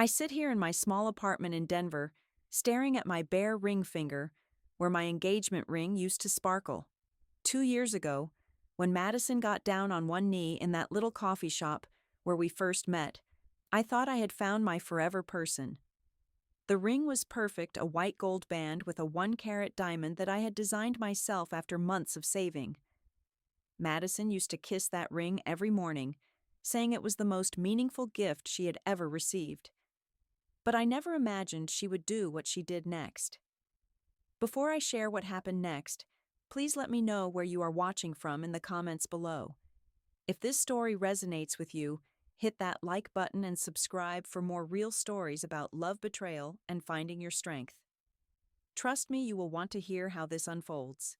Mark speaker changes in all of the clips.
Speaker 1: I sit here in my small apartment in Denver, staring at my bare ring finger, where my engagement ring used to sparkle. 2 years ago, when Madison got down on one knee in that little coffee shop where we first met, I thought I had found my forever person. The ring was perfect, a white gold band with a 1 carat diamond that I had designed myself after months of saving. Madison used to kiss that ring every morning, saying it was the most meaningful gift she had ever received. But I never imagined she would do what she did next. Before I share what happened next, please let me know where you are watching from in the comments below. If this story resonates with you, hit that like button and subscribe for more real stories about love betrayal and finding your strength. Trust me, you will want to hear how this unfolds.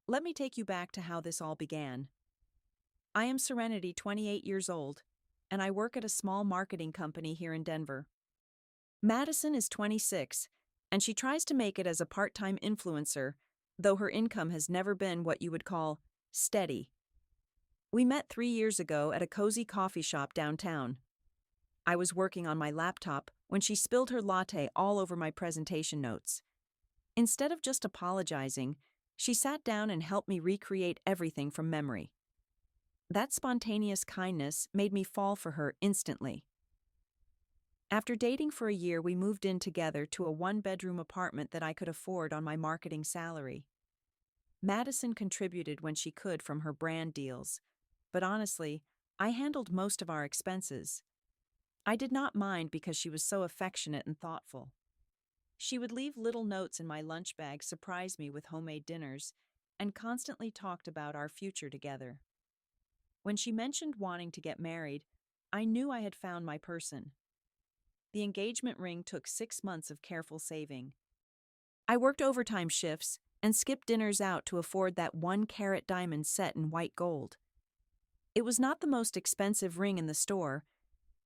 Speaker 1: Let me take you back to how this all began. I am Serenity, 28 years old, and I work at a small marketing company here in Denver. Madison is 26, and she tries to make it as a part-time influencer, though her income has never been what you would call steady. We met 3 years ago at a cozy coffee shop downtown. I was working on my laptop when she spilled her latte all over my presentation notes. Instead of just apologizing, she sat down and helped me recreate everything from memory. That spontaneous kindness made me fall for her instantly. After dating for a year, we moved in together to a 1-bedroom apartment that I could afford on my marketing salary. Madison contributed when she could from her brand deals, but honestly, I handled most of our expenses. I did not mind because she was so affectionate and thoughtful. She would leave little notes in my lunch bag, surprise me with homemade dinners, and constantly talked about our future together. When she mentioned wanting to get married, I knew I had found my person. The engagement ring took 6 months of careful saving. I worked overtime shifts and skipped dinners out to afford that 1 carat diamond set in white gold. It was not the most expensive ring in the store,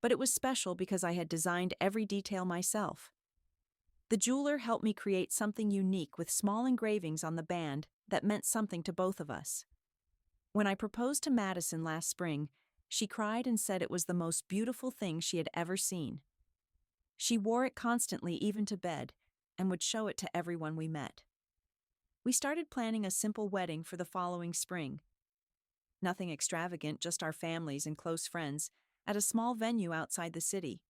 Speaker 1: but it was special because I had designed every detail myself. The jeweler helped me create something unique with small engravings on the band that meant something to both of us. When I proposed to Madison last spring, she cried and said it was the most beautiful thing she had ever seen. She wore it constantly, even to bed, and would show it to everyone we met. We started planning a simple wedding for the following spring. Nothing extravagant, just our families and close friends, at a small venue outside the city.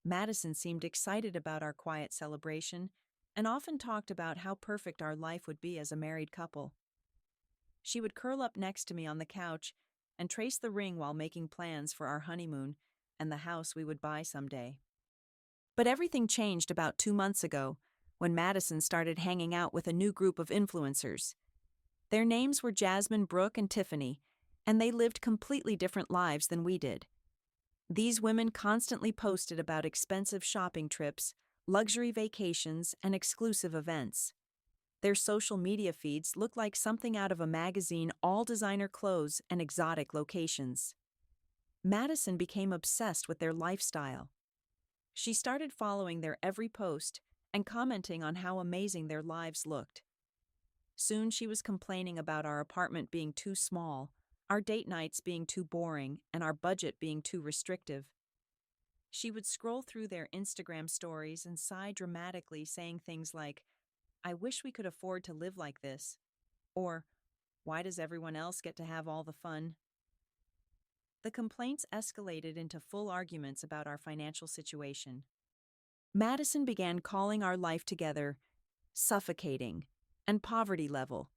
Speaker 1: Madison seemed excited about our quiet celebration and often talked about how perfect our life would be as a married couple. She would curl up next to me on the couch and trace the ring while making plans for our honeymoon and the house we would buy someday. But everything changed about 2 months ago when Madison started hanging out with a new group of influencers. Their names were Jasmine, Brooke, and Tiffany, and they lived completely different lives than we did. These women constantly posted about expensive shopping trips, luxury vacations, and exclusive events. Their social media feeds looked like something out of a magazine, all designer clothes and exotic locations. Madison became obsessed with their lifestyle. She started following their every post and commenting on how amazing their lives looked. Soon she was complaining about our apartment being too small, our date nights being too boring, and our budget being too restrictive. She would scroll through their Instagram stories and sigh dramatically, saying things like, "I wish we could afford to live like this," or, "Why does everyone else get to have all the fun?" The complaints escalated into full arguments about our financial situation. Madison began calling our life together suffocating and poverty level,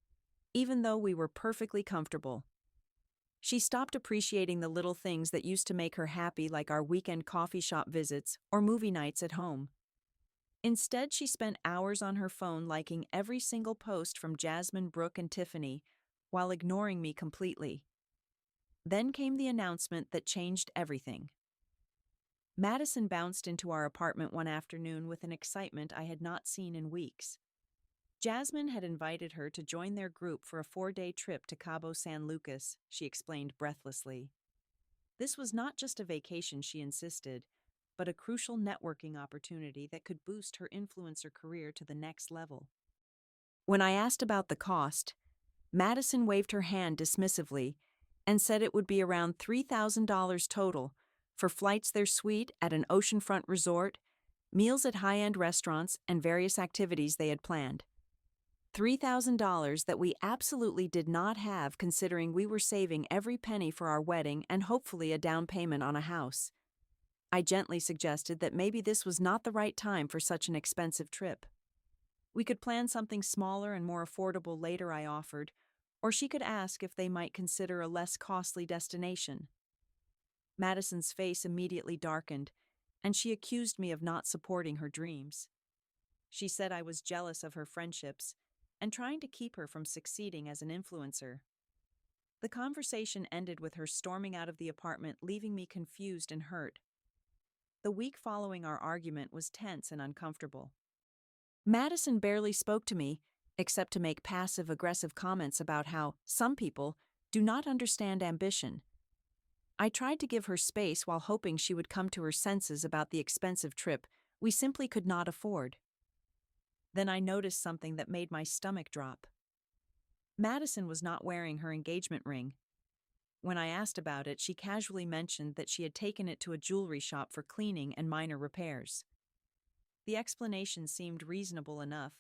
Speaker 1: even though we were perfectly comfortable. She stopped appreciating the little things that used to make her happy, like our weekend coffee shop visits or movie nights at home. Instead, she spent hours on her phone liking every single post from Jasmine, Brooke, and Tiffany, while ignoring me completely. Then came the announcement that changed everything. Madison bounced into our apartment one afternoon with an excitement I had not seen in weeks. Jasmine had invited her to join their group for a 4-day trip to Cabo San Lucas, she explained breathlessly. This was not just a vacation, she insisted, but a crucial networking opportunity that could boost her influencer career to the next level. When I asked about the cost, Madison waved her hand dismissively and said it would be around $3,000 total for flights their suite at an oceanfront resort, meals at high-end restaurants, and various activities they had planned. $3,000 that we absolutely did not have, considering we were saving every penny for our wedding and hopefully a down payment on a house. I gently suggested that maybe this was not the right time for such an expensive trip. We could plan something smaller and more affordable later, I offered, or she could ask if they might consider a less costly destination. Madison's face immediately darkened, and she accused me of not supporting her dreams. She said I was jealous of her friendships and trying to keep her from succeeding as an influencer. The conversation ended with her storming out of the apartment, leaving me confused and hurt. The week following our argument was tense and uncomfortable. Madison barely spoke to me, except to make passive-aggressive comments about how some people do not understand ambition. I tried to give her space while hoping she would come to her senses about the expensive trip we simply could not afford. Then I noticed something that made my stomach drop. Madison was not wearing her engagement ring. When I asked about it, she casually mentioned that she had taken it to a jewelry shop for cleaning and minor repairs. The explanation seemed reasonable enough,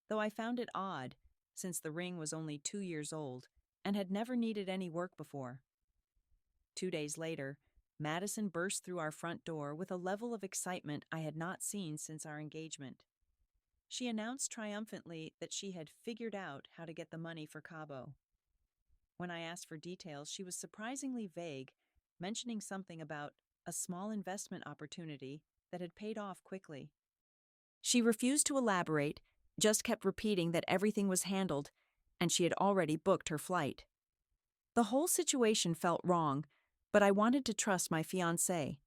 Speaker 1: though I found it odd, since the ring was only 2 years old and had never needed any work before. 2 days later, Madison burst through our front door with a level of excitement I had not seen since our engagement. She announced triumphantly that she had figured out how to get the money for Cabo. When I asked for details, she was surprisingly vague, mentioning something about a small investment opportunity that had paid off quickly. She refused to elaborate, just kept repeating that everything was handled, and she had already booked her flight. The whole situation felt wrong, but I wanted to trust my fiancé.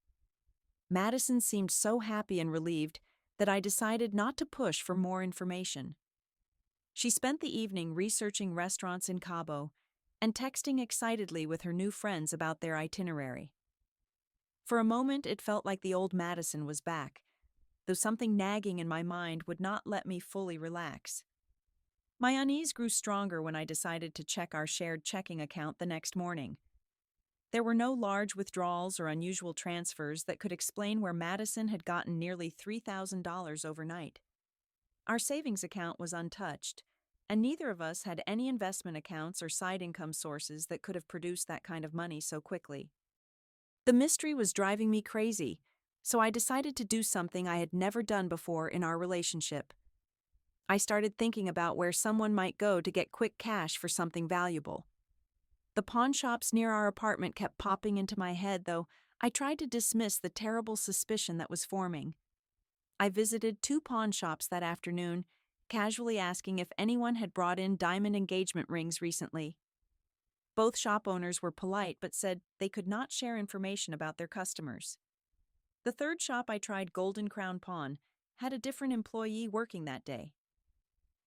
Speaker 1: Madison seemed so happy and relieved that I decided not to push for more information. She spent the evening researching restaurants in Cabo and texting excitedly with her new friends about their itinerary. For a moment, it felt like the old Madison was back, though something nagging in my mind would not let me fully relax. My unease grew stronger when I decided to check our shared checking account the next morning. There were no large withdrawals or unusual transfers that could explain where Madison had gotten nearly $3,000 overnight. Our savings account was untouched, and neither of us had any investment accounts or side income sources that could have produced that kind of money so quickly. The mystery was driving me crazy, so I decided to do something I had never done before in our relationship. I started thinking about where someone might go to get quick cash for something valuable. The pawn shops near our apartment kept popping into my head, though I tried to dismiss the terrible suspicion that was forming. I visited 2 pawn shops that afternoon, casually asking if anyone had brought in diamond engagement rings recently. Both shop owners were polite but said they could not share information about their customers. The third shop I tried, Golden Crown Pawn, had a different employee working that day.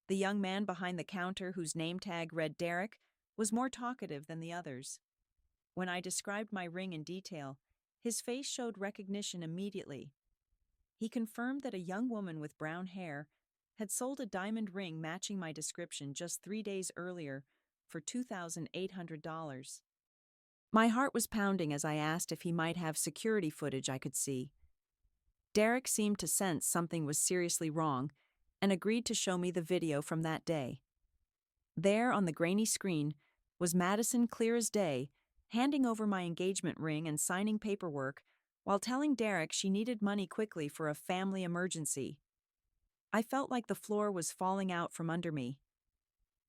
Speaker 1: The young man behind the counter, whose name tag read Derek, was more talkative than the others. When I described my ring in detail, his face showed recognition immediately. He confirmed that a young woman with brown hair had sold a diamond ring matching my description just 3 days earlier for $2,800. My heart was pounding as I asked if he might have security footage I could see. Derek seemed to sense something was seriously wrong and agreed to show me the video from that day. There, on the grainy screen, was Madison clear as day, handing over my engagement ring and signing paperwork while telling Derek she needed money quickly for a family emergency. I felt like the floor was falling out from under me.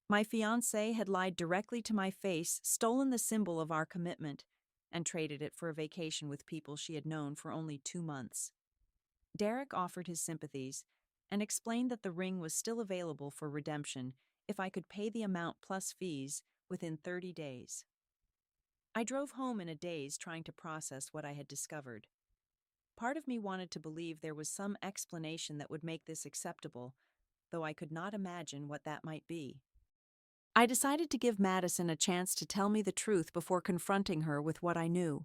Speaker 1: My fiancé had lied directly to my face, stolen the symbol of our commitment, and traded it for a vacation with people she had known for only 2 months. Derek offered his sympathies and explained that the ring was still available for redemption if I could pay the amount plus fees within 30 days. I drove home in a daze, trying to process what I had discovered. Part of me wanted to believe there was some explanation that would make this acceptable, though I could not imagine what that might be. I decided to give Madison a chance to tell me the truth before confronting her with what I knew.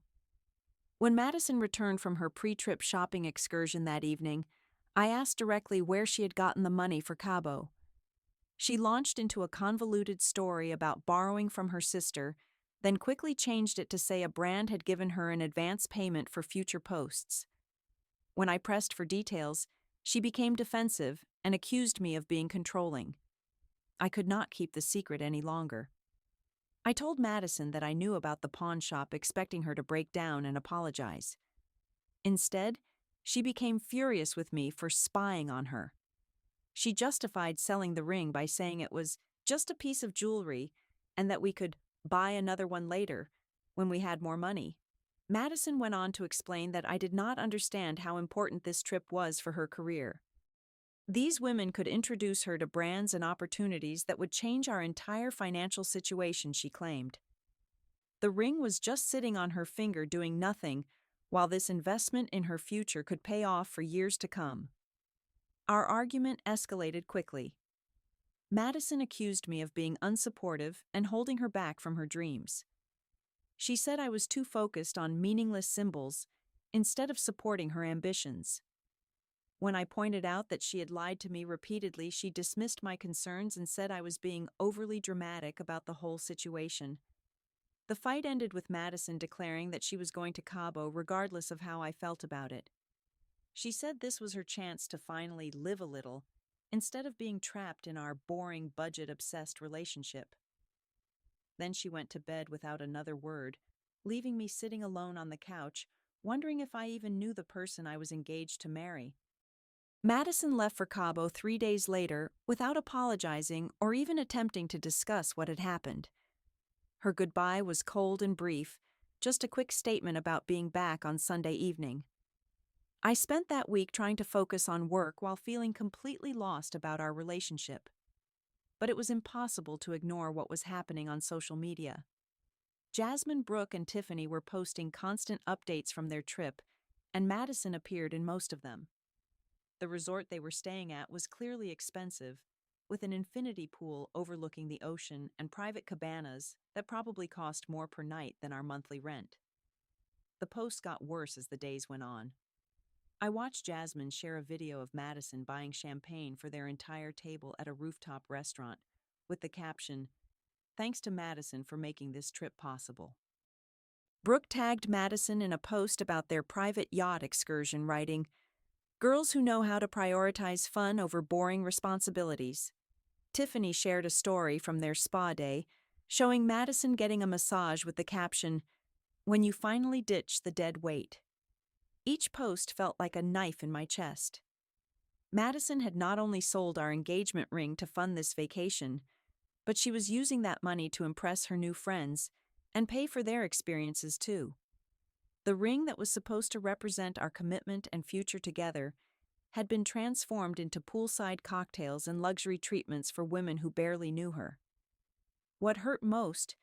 Speaker 1: When Madison returned from her pre-trip shopping excursion that evening, I asked directly where she had gotten the money for Cabo. She launched into a convoluted story about borrowing from her sister, then quickly changed it to say a brand had given her an advance payment for future posts. When I pressed for details, she became defensive and accused me of being controlling. I could not keep the secret any longer. I told Madison that I knew about the pawn shop, expecting her to break down and apologize. Instead, she became furious with me for spying on her. She justified selling the ring by saying it was just a piece of jewelry and that we could buy another one later when we had more money. Madison went on to explain that I did not understand how important this trip was for her career. These women could introduce her to brands and opportunities that would change our entire financial situation, she claimed. The ring was just sitting on her finger doing nothing, while this investment in her future could pay off for years to come. Our argument escalated quickly. Madison accused me of being unsupportive and holding her back from her dreams. She said I was too focused on meaningless symbols instead of supporting her ambitions. When I pointed out that she had lied to me repeatedly, she dismissed my concerns and said I was being overly dramatic about the whole situation. The fight ended with Madison declaring that she was going to Cabo regardless of how I felt about it. She said this was her chance to finally live a little, instead of being trapped in our boring, budget-obsessed relationship. Then she went to bed without another word, leaving me sitting alone on the couch, wondering if I even knew the person I was engaged to marry. Madison left for Cabo 3 days later without apologizing or even attempting to discuss what had happened. Her goodbye was cold and brief, just a quick statement about being back on Sunday evening. I spent that week trying to focus on work while feeling completely lost about our relationship. But it was impossible to ignore what was happening on social media. Jasmine, Brooke, and Tiffany were posting constant updates from their trip, and Madison appeared in most of them. The resort they were staying at was clearly expensive, with an infinity pool overlooking the ocean and private cabanas that probably cost more per night than our monthly rent. The posts got worse as the days went on. I watched Jasmine share a video of Madison buying champagne for their entire table at a rooftop restaurant, with the caption, "Thanks to Madison for making this trip possible." Brooke tagged Madison in a post about their private yacht excursion, writing, "Girls who know how to prioritize fun over boring responsibilities." Tiffany shared a story from their spa day, showing Madison getting a massage with the caption, "When you finally ditch the dead weight." Each post felt like a knife in my chest. Madison had not only sold our engagement ring to fund this vacation, but she was using that money to impress her new friends and pay for their experiences too. The ring that was supposed to represent our commitment and future together had been transformed into poolside cocktails and luxury treatments for women who barely knew her. What hurt most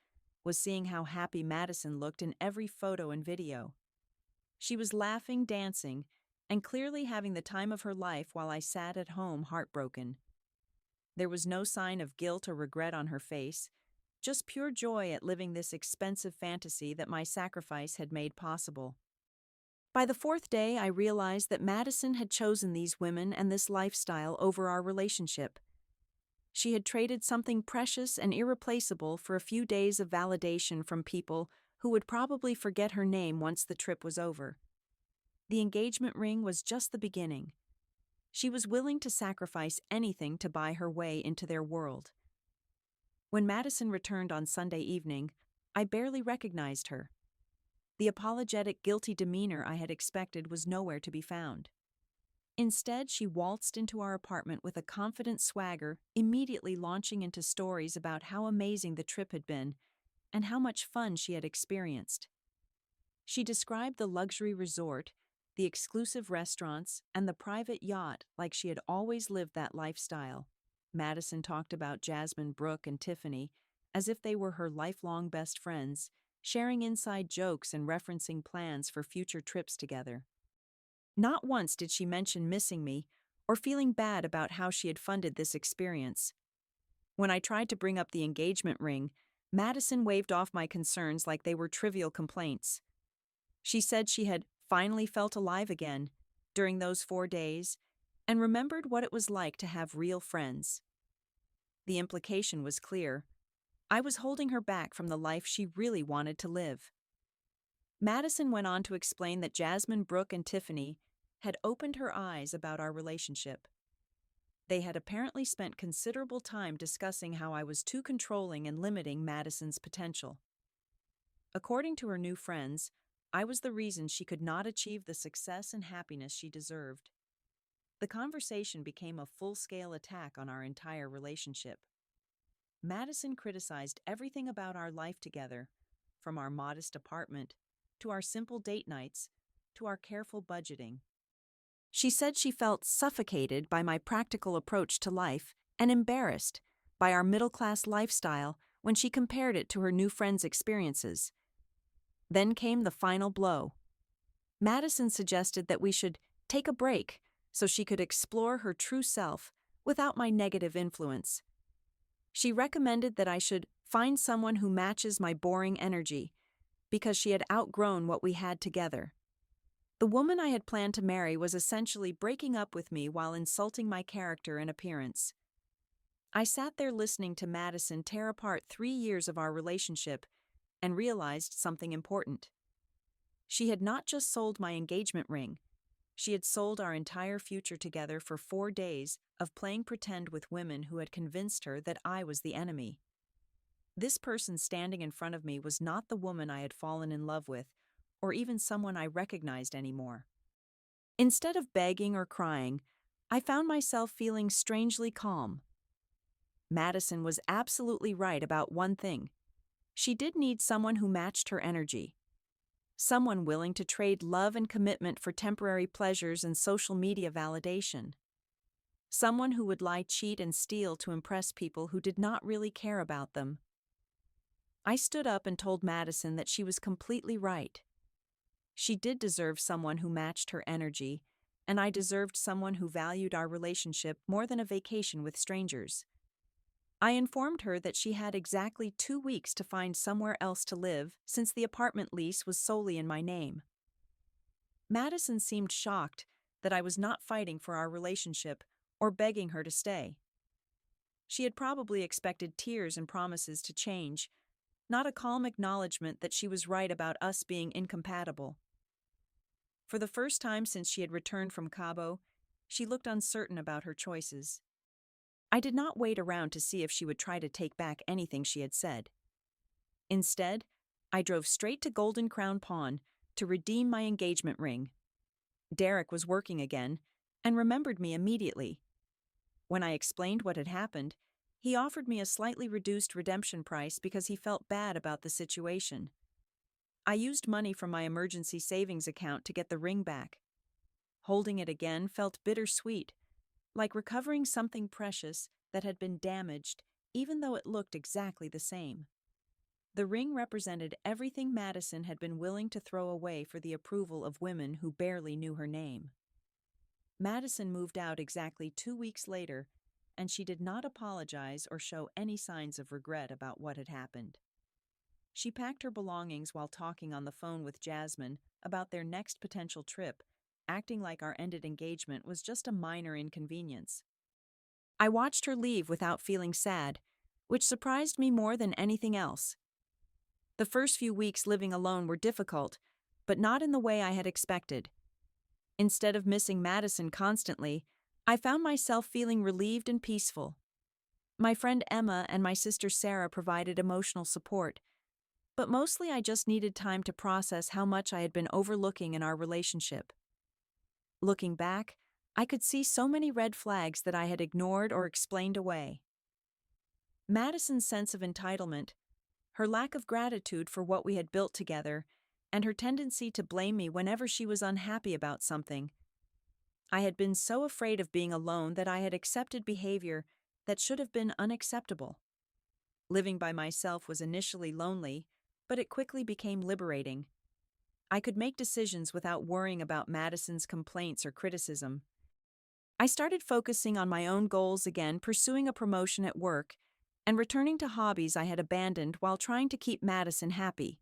Speaker 1: was seeing how happy Madison looked in every photo and video. She was laughing, dancing, and clearly having the time of her life while I sat at home heartbroken. There was no sign of guilt or regret on her face, just pure joy at living this expensive fantasy that my sacrifice had made possible. By the 4th day, I realized that Madison had chosen these women and this lifestyle over our relationship. She had traded something precious and irreplaceable for a few days of validation from people who would probably forget her name once the trip was over. The engagement ring was just the beginning. She was willing to sacrifice anything to buy her way into their world. When Madison returned on Sunday evening, I barely recognized her. The apologetic, guilty demeanor I had expected was nowhere to be found. Instead, she waltzed into our apartment with a confident swagger, immediately launching into stories about how amazing the trip had been and how much fun she had experienced. She described the luxury resort, the exclusive restaurants, and the private yacht like she had always lived that lifestyle. Madison talked about Jasmine, Brooke, and Tiffany as if they were her lifelong best friends, sharing inside jokes and referencing plans for future trips together. Not once did she mention missing me or feeling bad about how she had funded this experience. When I tried to bring up the engagement ring, Madison waved off my concerns like they were trivial complaints. She said she had finally felt alive again during those 4 days and remembered what it was like to have real friends. The implication was clear. I was holding her back from the life she really wanted to live. Madison went on to explain that Jasmine, Brooke, and Tiffany had opened her eyes about our relationship. They had apparently spent considerable time discussing how I was too controlling and limiting Madison's potential. According to her new friends, I was the reason she could not achieve the success and happiness she deserved. The conversation became a full-scale attack on our entire relationship. Madison criticized everything about our life together, from our modest apartment, to our simple date nights, to our careful budgeting. She said she felt suffocated by my practical approach to life and embarrassed by our middle-class lifestyle when she compared it to her new friends' experiences. Then came the final blow. Madison suggested that we should take a break so she could explore her true self without my negative influence. She recommended that I should find someone who matches my boring energy because she had outgrown what we had together. The woman I had planned to marry was essentially breaking up with me while insulting my character and appearance. I sat there listening to Madison tear apart 3 years of our relationship and realized something important. She had not just sold my engagement ring, she had sold our entire future together for 4 days of playing pretend with women who had convinced her that I was the enemy. This person standing in front of me was not the woman I had fallen in love with, or even someone I recognized anymore. Instead of begging or crying, I found myself feeling strangely calm. Madison was absolutely right about one thing. She did need someone who matched her energy. Someone willing to trade love and commitment for temporary pleasures and social media validation. Someone who would lie, cheat, and steal to impress people who did not really care about them. I stood up and told Madison that she was completely right. She did deserve someone who matched her energy, and I deserved someone who valued our relationship more than a vacation with strangers. I informed her that she had exactly 2 weeks to find somewhere else to live since the apartment lease was solely in my name. Madison seemed shocked that I was not fighting for our relationship or begging her to stay. She had probably expected tears and promises to change, not a calm acknowledgement that she was right about us being incompatible. For the first time since she had returned from Cabo, she looked uncertain about her choices. I did not wait around to see if she would try to take back anything she had said. Instead, I drove straight to Golden Crown Pawn to redeem my engagement ring. Derek was working again and remembered me immediately. When I explained what had happened, he offered me a slightly reduced redemption price because he felt bad about the situation. I used money from my emergency savings account to get the ring back. Holding it again felt bittersweet, like recovering something precious that had been damaged, even though it looked exactly the same. The ring represented everything Madison had been willing to throw away for the approval of women who barely knew her name. Madison moved out exactly 2 weeks later, and she did not apologize or show any signs of regret about what had happened. She packed her belongings while talking on the phone with Jasmine about their next potential trip, acting like our ended engagement was just a minor inconvenience. I watched her leave without feeling sad, which surprised me more than anything else. The first few weeks living alone were difficult, but not in the way I had expected. Instead of missing Madison constantly, I found myself feeling relieved and peaceful. My friend Emma and my sister Sarah provided emotional support, but mostly I just needed time to process how much I had been overlooking in our relationship. Looking back, I could see so many red flags that I had ignored or explained away. Madison's sense of entitlement, her lack of gratitude for what we had built together, and her tendency to blame me whenever she was unhappy about something. I had been so afraid of being alone that I had accepted behavior that should have been unacceptable. Living by myself was initially lonely, but it quickly became liberating. I could make decisions without worrying about Madison's complaints or criticism. I started focusing on my own goals again, pursuing a promotion at work, and returning to hobbies I had abandoned while trying to keep Madison happy.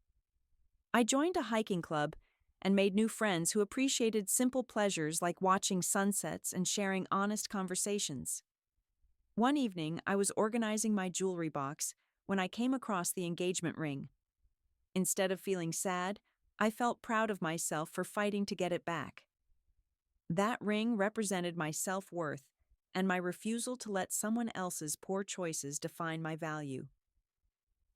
Speaker 1: I joined a hiking club and made new friends who appreciated simple pleasures like watching sunsets and sharing honest conversations. One evening, I was organizing my jewelry box when I came across the engagement ring. Instead of feeling sad, I felt proud of myself for fighting to get it back. That ring represented my self-worth and my refusal to let someone else's poor choices define my value.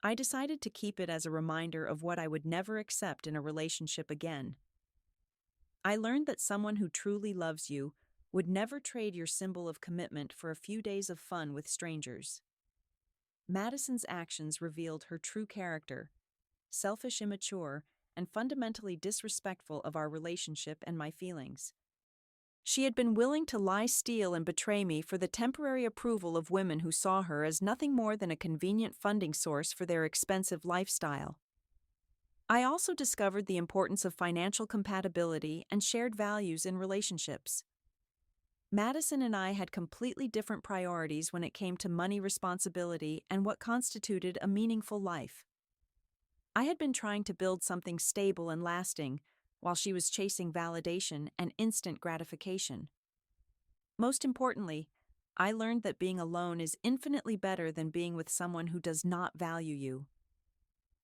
Speaker 1: I decided to keep it as a reminder of what I would never accept in a relationship again. I learned that someone who truly loves you would never trade your symbol of commitment for a few days of fun with strangers. Madison's actions revealed her true character: selfish, immature, and fundamentally disrespectful of our relationship and my feelings. She had been willing to lie, steal, and betray me for the temporary approval of women who saw her as nothing more than a convenient funding source for their expensive lifestyle. I also discovered the importance of financial compatibility and shared values in relationships. Madison and I had completely different priorities when it came to money, responsibility, and what constituted a meaningful life. I had been trying to build something stable and lasting, while she was chasing validation and instant gratification. Most importantly, I learned that being alone is infinitely better than being with someone who does not value you.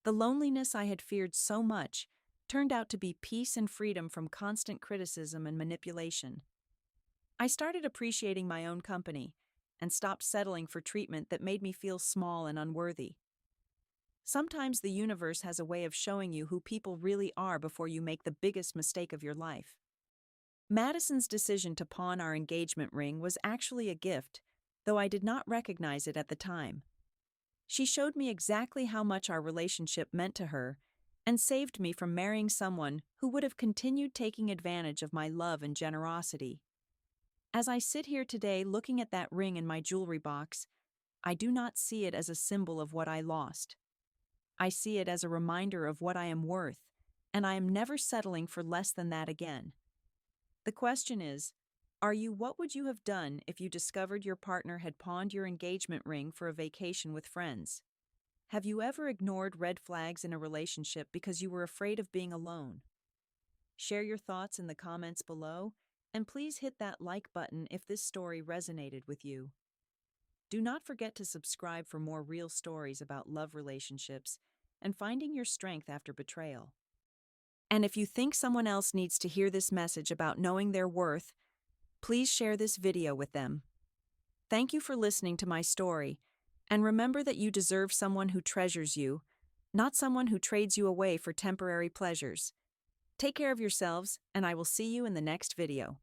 Speaker 1: The loneliness I had feared so much turned out to be peace and freedom from constant criticism and manipulation. I started appreciating my own company and stopped settling for treatment that made me feel small and unworthy. Sometimes the universe has a way of showing you who people really are before you make the biggest mistake of your life. Madison's decision to pawn our engagement ring was actually a gift, though I did not recognize it at the time. She showed me exactly how much our relationship meant to her and saved me from marrying someone who would have continued taking advantage of my love and generosity. As I sit here today looking at that ring in my jewelry box, I do not see it as a symbol of what I lost. I see it as a reminder of what I am worth, and I am never settling for less than that again. The question is, what would you have done if you discovered your partner had pawned your engagement ring for a vacation with friends? Have you ever ignored red flags in a relationship because you were afraid of being alone? Share your thoughts in the comments below, and please hit that like button if this story resonated with you. Do not forget to subscribe for more real stories about love relationships and finding your strength after betrayal. And if you think someone else needs to hear this message about knowing their worth, please share this video with them. Thank you for listening to my story, and remember that you deserve someone who treasures you, not someone who trades you away for temporary pleasures. Take care of yourselves, and I will see you in the next video.